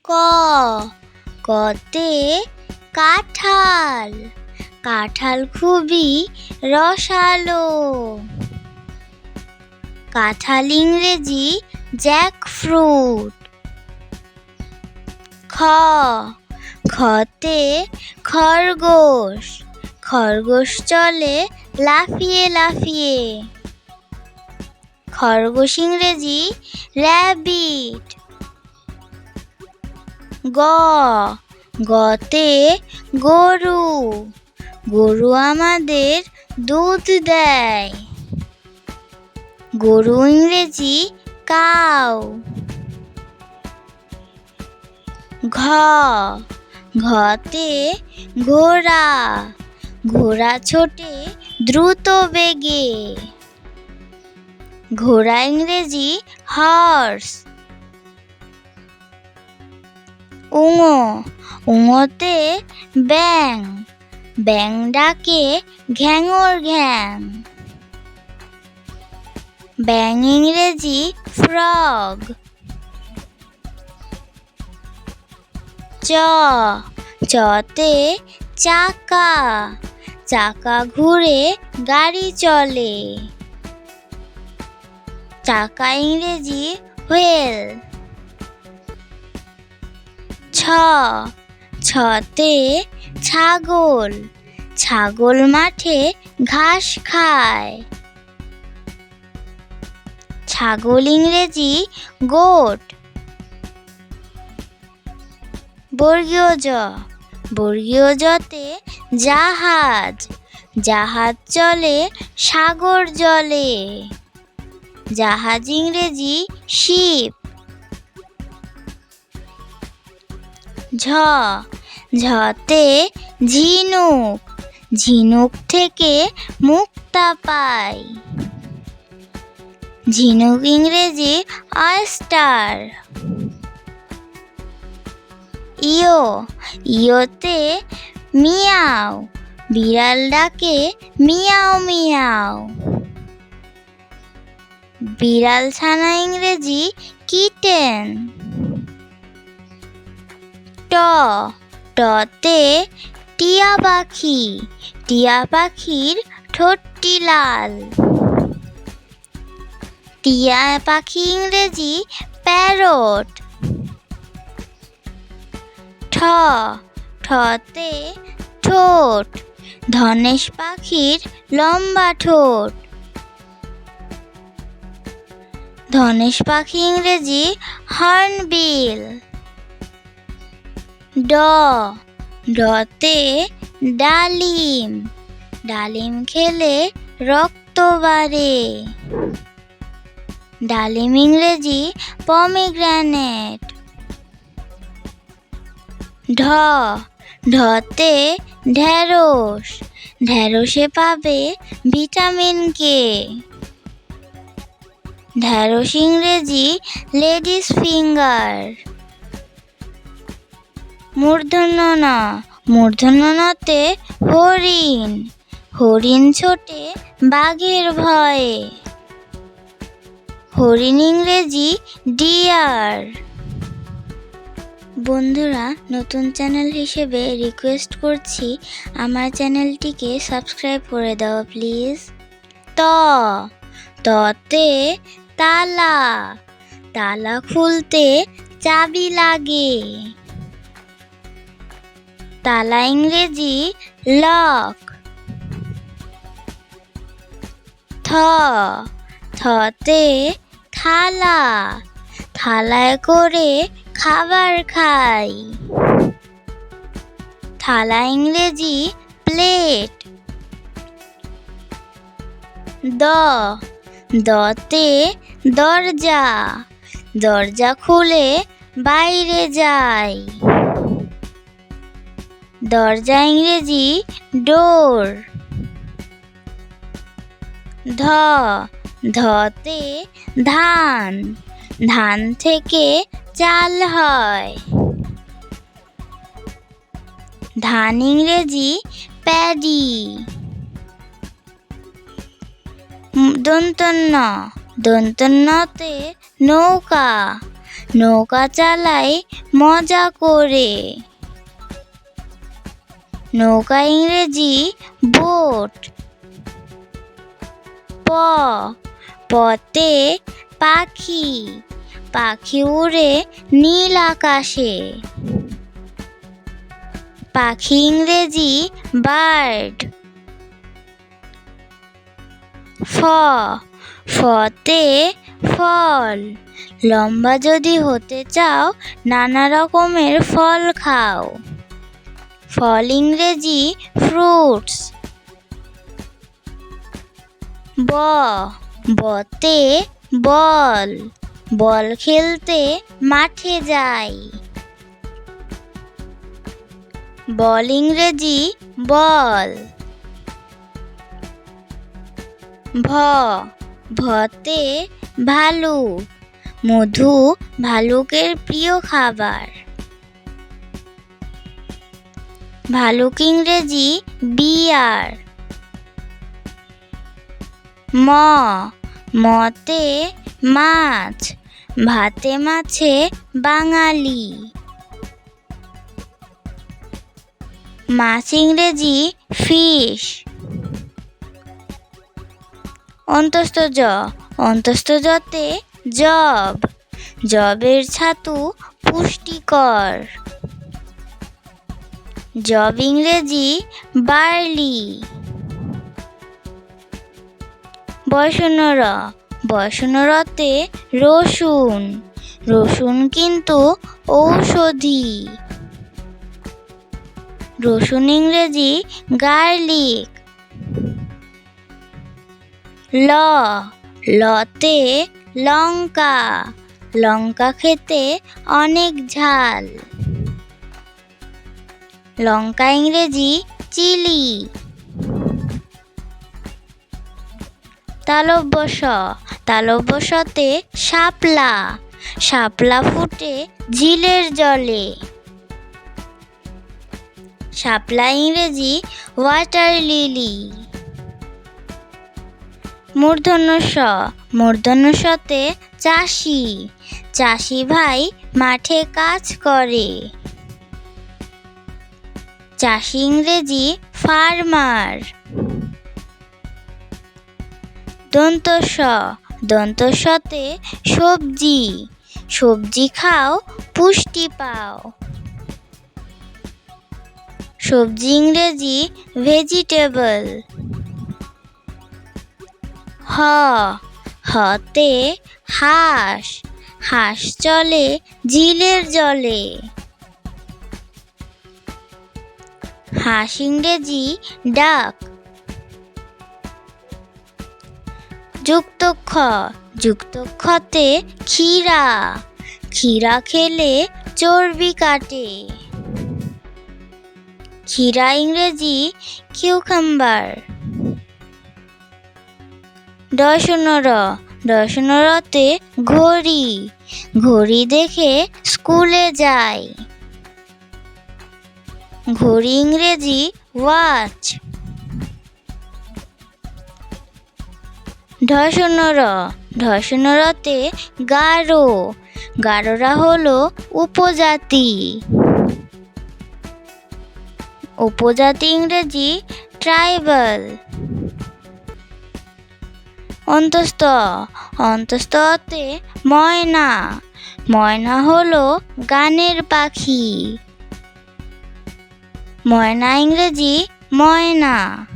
ক কতে কাঁঠাল, কাঁঠাল খুবই রসালো। কাঁঠাল ইংরেজি জ্যাকফ্রুট। খ খতে খরগোশ, খরগোশ চলে লাফিয়ে লাফিয়ে। খরগোশ ইংরেজি র্যাবিট। গ গতে গরু, গরু আমাদের দুধ দেয়। গরু ইংরেজি কাউ। ঘ ঘতে ঘোড়া, ঘোড়া ছোটে দ্রুত বেগে। ঘোড়া ইংরেজি হর্স। ঙ ঙতে ব্যাঙ, ব্যাঙ ডাকে ঘ্যাঙর ঘ্যাং। ব্যাঙ ইংরেজি ফ্রগ। চ চতে চাকা, চাকা ঘুরে গাড়ি চলে। চাকা ইংরেজি হুইল। ছ ছতে ছাগল, ছাগল মাঠে ঘাস খায়। ছাগল ইংরেজি গোট। বর্গীয় জ, বর্গীয় জতে জাহাজ, জাহাজ চলে সাগর জলে। জাহাজ ইংরেজি শিপ। ঝ ঝতে ঝিনুক, ঝিনুক থেকে মুক্তা পাই। ঝিনুক ইংরেজি অয়েস্টার। ইয় ইয়তে মিয়াও, বিড়াল ডাকে মিয়াও মিয়াও। বিড়াল ছানা ইংরেজি কিটেন। ট টতে টিয়া পাখি, টিয়া পাখির ঠোঁটটি লাল। টিয়া পাখি ইংরেজি প্যারট। ঠ ঠতে ঠোঁট, ধনেশ পাখির লম্বা ঠোঁট। ধনেশ পাখি ইংরেজি হর্নবিল। ড ডতে ডালিম, ডালিম খেলে রক্ত বাড়ে। ডালিম ইংরেজি পমিগ্রেনেট। ঢ ঢতে ঢেঁড়স, ঢেঁড়সে পাবে ভিটামিন কে। ঢেঁড়স ইংরেজি লেডিস ফিঙ্গার। মূর্ধন্য ন, মূর্ধন্য নতে হরিণ, হরিণ ছোটে বাঘের ভয়ে। হরিণ ইংরেজি ডিয়ার। বন্ধুরা, নতুন চ্যানেল হিসেবে রিকোয়েস্ট করছি আমার চ্যানেলটিকে সাবস্ক্রাইব করে দাও প্লিজ। ত ততে তালা, তালা খুলতে চাবি লাগে। তালা ইংরেজি লক। থ থতে থালা, থালায় করে খাবার খাই। থালা ইংরেজি প্লেট। দ দতে দরজা, দরজা খুলে বাইরে যাই। দরজা ইংরেজি ডোর। ধ ধতে ধান, ধান থেকে চাল হয়। ধান ইংরেজি প্যাডি। দন্তন্য, দন্তন্যতে নৌকা, নৌকা চালায় মজা করে। নৌকা ইংরেজি বোট। পতে পাখি, পাখি উড়ে নীল আকাশে। পাখি ইংরেজি বার্ড। ফতে ফল, লম্বা যদি হতে চাও নানা রকমের ফল খাও। ফল ইংরেজি ফ্রুটস। বতে বল, বল খেলতে মাঠে যাই। বল ইংরেজি বল। ভতে ভালুক, মধু ভালুকের প্রিয় খাবার। ভালুক ইংরেজি বিয়ার। মতে মাছ, ভাতে মাছে বাঙালি। মাছ ইংরেজি ফিশ। অন্তস্থ জতে জব, জবের ছাতু পুষ্টিকর। জব ইংরেজি বার্লি। বয়সনরতে রসুন, রসুন কিন্তু ঔষধি। রসুন ইংরেজি গার্লিক। লতে লঙ্কা, লঙ্কা খেতে অনেক ঝাল। লঙ্কা ইংরেজি চিলি। তালব্যশতে শাপলা, শাপলা ফুটে ঝিলের জলে। শাপলা ইংরেজি ওয়াটার লিলি। মূর্ধন্যষতে চাষি, চাষি ভাই মাঠে কাজ করে। চাষি ইংরেজি ফার্মার। দন্তস্বতে সবজি, সবজি খাও পুষ্টি পাও। সবজি ইংরেজি ভেজিটেবল। হতে হাঁস, হাঁস চলে ঝিলের জলে। হাঁস ইংরেজি ডাক। যুক্তক্ষতে ক্ষীরা, ক্ষীরা খেলে চর্বি কাটে। ক্ষীরা ইংরেজি কিউকাম্বার। ডয়সনরতে ঘড়ি, ঘড়ি দেখে স্কুলে যাই। ঘড়ি ইংরেজি ওয়াচ। ঢয়সনরতে গারো, গারোরা হলো উপজাতি। উপজাতি ইংরেজি ট্রাইবাল। অন্তস্থতে ময়না, ময়না হলো গানের পাখি। ময়না ইংরেজি ময়না।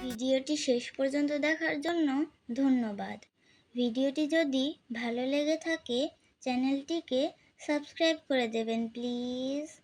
ভিডিওটি শেষ পর্যন্ত দেখার জন্য ধন্যবাদ। ভিডিওটি যদি ভালো লেগে থাকে চ্যানেলটিকে সাবস্ক্রাইব করে দেবেন প্লিজ।